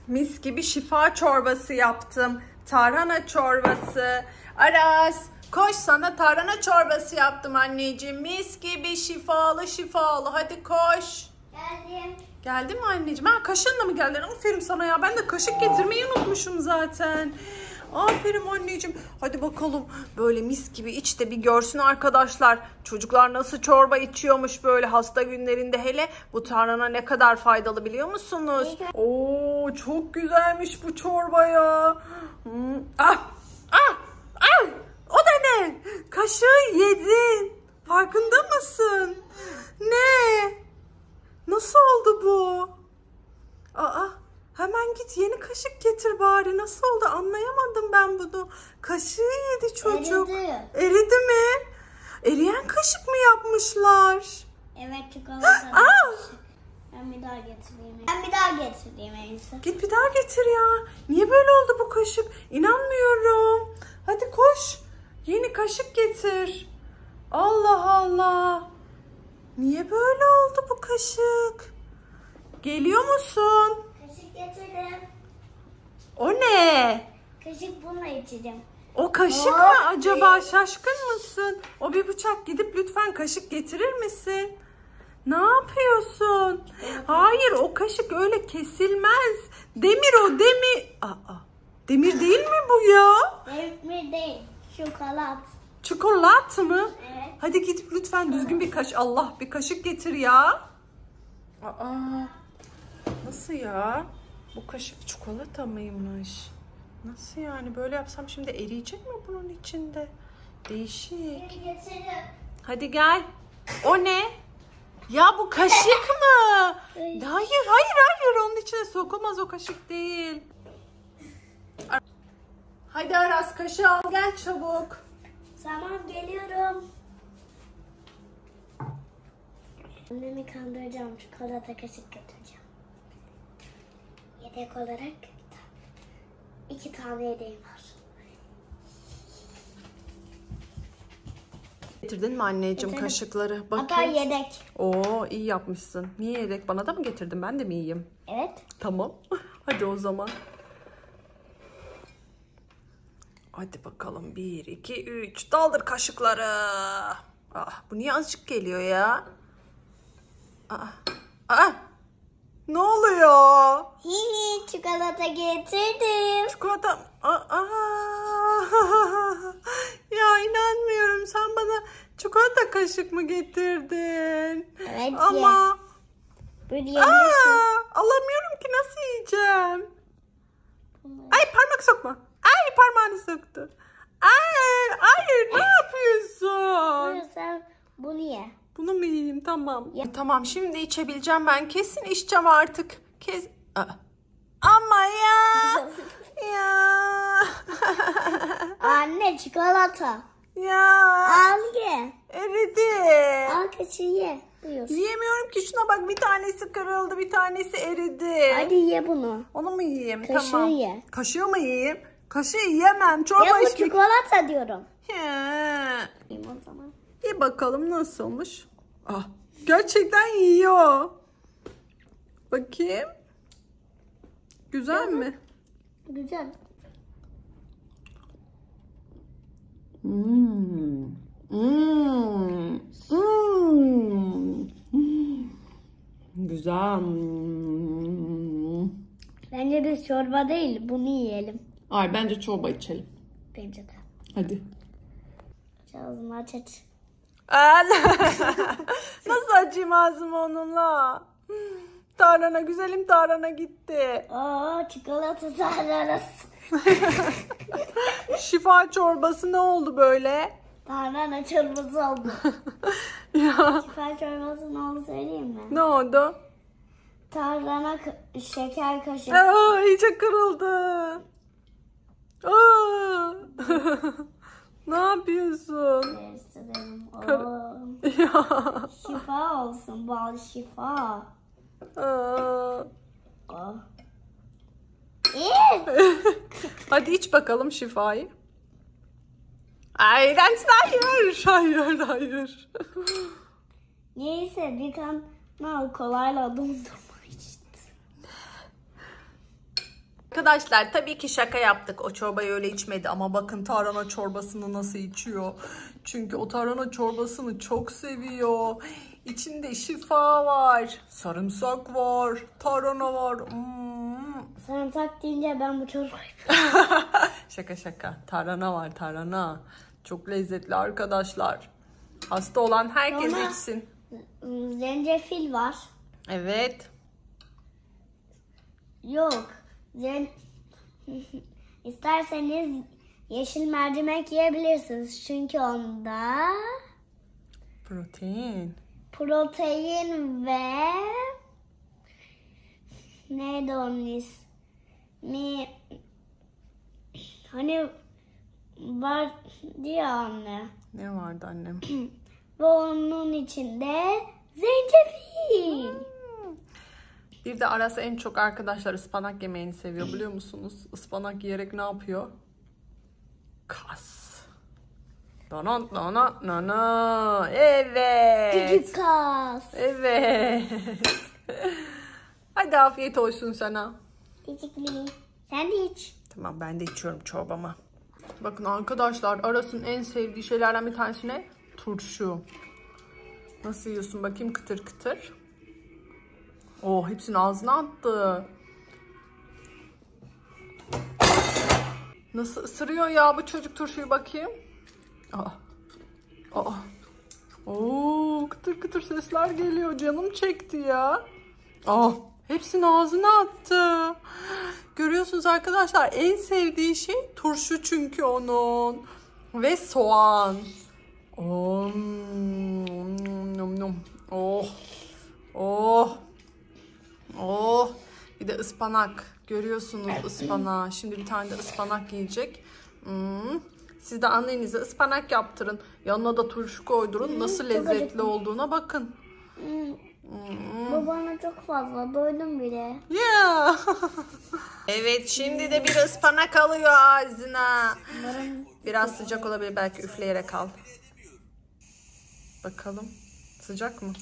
Mis gibi şifa çorbası yaptım. Tarhana çorbası. Aras, koş, sana tarhana çorbası yaptım anneciğim. Mis gibi şifalı şifalı. Hadi koş. Geldim. Geldi mi anneciğim? Ha, kaşığınla mı geldin? Aferin sana ya. Ben de kaşık getirmeyi unutmuşum zaten. Aferin anneciğim. Hadi bakalım. Böyle mis gibi iç de bir görsün arkadaşlar. Çocuklar nasıl çorba içiyormuş böyle hasta günlerinde, hele bu tarhana ne kadar faydalı biliyor musunuz? Oo, çok güzelmiş bu çorba ya. O da ne? Kaşığı yedin. Farkında mısın? Ne? Nasıl oldu bu? Hemen git yeni kaşık getir bari. Nasıl oldu? Anlayamadım ben bunu. Kaşığı yedi çocuk. Eridi mi? Eriyen kaşık mı yapmışlar? Evet, çikolata. Ben bir daha getireyim en iyisi. Git bir daha getir ya. Niye böyle oldu bu kaşık? İnanmıyorum. Hadi koş. Yeni kaşık getir. Allah Allah. Niye böyle oldu bu kaşık? Geliyor musun? Kaşık getirdim. O ne? Kaşık bununla içeceğim. O kaşık mı acaba? Şaşkın mısın? O bir bıçak, gidip lütfen kaşık getirir misin? Ne yapıyorsun? Hayır, o kaşık öyle kesilmez. Demir o, demir. Demir değil mi bu ya? Demir değil, çikolat. Çikolat mı? Evet. Hadi gidip lütfen düzgün bir kaşık. Allah, bir kaşık getir ya. Nasıl ya? Bu kaşık çikolata mıymış? Nasıl yani? Böyle yapsam şimdi eriyecek mi bunun içinde? Değişik. Getirdim. Hadi gel. O ne? Ya bu kaşık mı? Hayır. Onun içine sokulmaz, o kaşık değil. Hadi Aras, kaşığı al gel çabuk. Tamam, geliyorum. Annemi kandıracağım. Çikolata kaşık götüreceğim. Yedek olarak 2 tane yedeğim var. Getirdin mi anneciğim Getirdim. kaşıkları? Hatta Bakayım. yedek. Oo, iyi yapmışsın. Niye yedek? Bana da mı getirdin? Ben de mi yiyeyim? Evet. Tamam. Hadi o zaman. Hadi bakalım. 1, 2, 3. Daldır kaşıkları. Bu niye azıcık geliyor ya? Ne oluyor? Çikolata getirdim. Çikolata. Ya inanmıyorum. Sen bana çikolata kaşık mı getirdin? Evet. Ama Böyle yiyebilirsin. alamıyorum ki, nasıl yiyeceğim? Ay, parmak sokma. Ay, parmağını soktu. Ay, hayır, ne yapıyorsun? Buyur, sen bunu ye. Bunu mu yiyeyim? Tamam. Ya. Tamam, şimdi içebileceğim ben. Kesin içeceğim artık. Ama ya. Anne, çikolata. Ya. Al ye. Eridi. Al kaşığı ye. Buyur. Yiyemiyorum ki, şuna bak, bir tanesi kırıldı, bir tanesi eridi. Hadi ye bunu. Onu mu yiyeyim? Kaşığı Tamam. ye. Kaşığı mı yiyeyim? Kaşığı yiyemem. Çorba Ya bu içmek. çikolata diyorum. He. Yiyeyim o zaman. Bir bakalım nasılmış. Gerçekten yiyor. Bakayım. Güzel mi? Güzel. Güzel. Bence biz çorba değil, bunu yiyelim. Ay, bence çorba içelim. Bence de. Hadi. Ağzını aç. Nasıl açayım ağzımı onunla? Tarhana, güzelim tarhana gitti. Çikolata tarhanası. Şifa çorbası ne oldu böyle? Tarhana çorbası oldu. Ya. Şifa çorbası ne oldu söyleyeyim mi? Ne oldu? Tarhana şeker kaşığı. İyice kırıldı. Ne yapıyorsun? İstedim. Ya. Şifa olsun, bal şifa. Hadi iç bakalım şifayı. Hayır. Neyse, bir kan kolayla dondurma içti. Arkadaşlar tabii ki şaka yaptık. O çorbayı öyle içmedi ama bakın tarhana çorbasını nasıl içiyor. Çünkü o tarhana çorbasını çok seviyor. İçinde şifa var, sarımsak var, tarhana var. Sarımsak deyince ben bu çorbayı... Şaka şaka. Tarhana var, tarhana. Çok lezzetli arkadaşlar. Hasta olan herkes Sonra içsin. zencefil var. Evet. Yok. İsterseniz yeşil mercimek yiyebilirsiniz. Çünkü onda Protein. ve neydi onun ismi? Hani var diye anne. Ne vardı annem? Ve onun içinde zencefil. Bir de Aras en çok arkadaşlar ıspanak yemeğini seviyor biliyor musunuz? Ispanak yiyerek ne yapıyor? Kas. Dana dana nana. Evet. Küçük kas. Evet. Hadi afiyet olsun sana. Teşekkürler. Sen de iç. Tamam ben de içiyorum çorbama. Bakın arkadaşlar Aras'ın en sevdiği şeylerden bir tanesi ne? Turşu. Nasıl yiyorsun bakayım kıtır kıtır. Oh hepsini ağzına attı. Nasıl ısırıyor ya bu çocuk turşuyu bakayım. Oo kıtır kıtır sesler geliyor. Canım çekti ya. Hepsini ağzına attı. Görüyorsunuz arkadaşlar en sevdiği şey turşu çünkü onun. Ve soğan. Oh. Bir de ıspanak. Görüyorsunuz ıspanağı. Şimdi bir tane de ıspanak yiyecek. Siz de annenize ıspanak yaptırın. Yanına da turşu koydurun. Nasıl lezzetli olduğuna bakın. Bu bana çok fazla. Doydum bile. Yeah. Evet şimdi de bir ıspanak alıyor ağzına. Biraz sıcak olabilir belki üfleyerek al. Bakalım sıcak mı?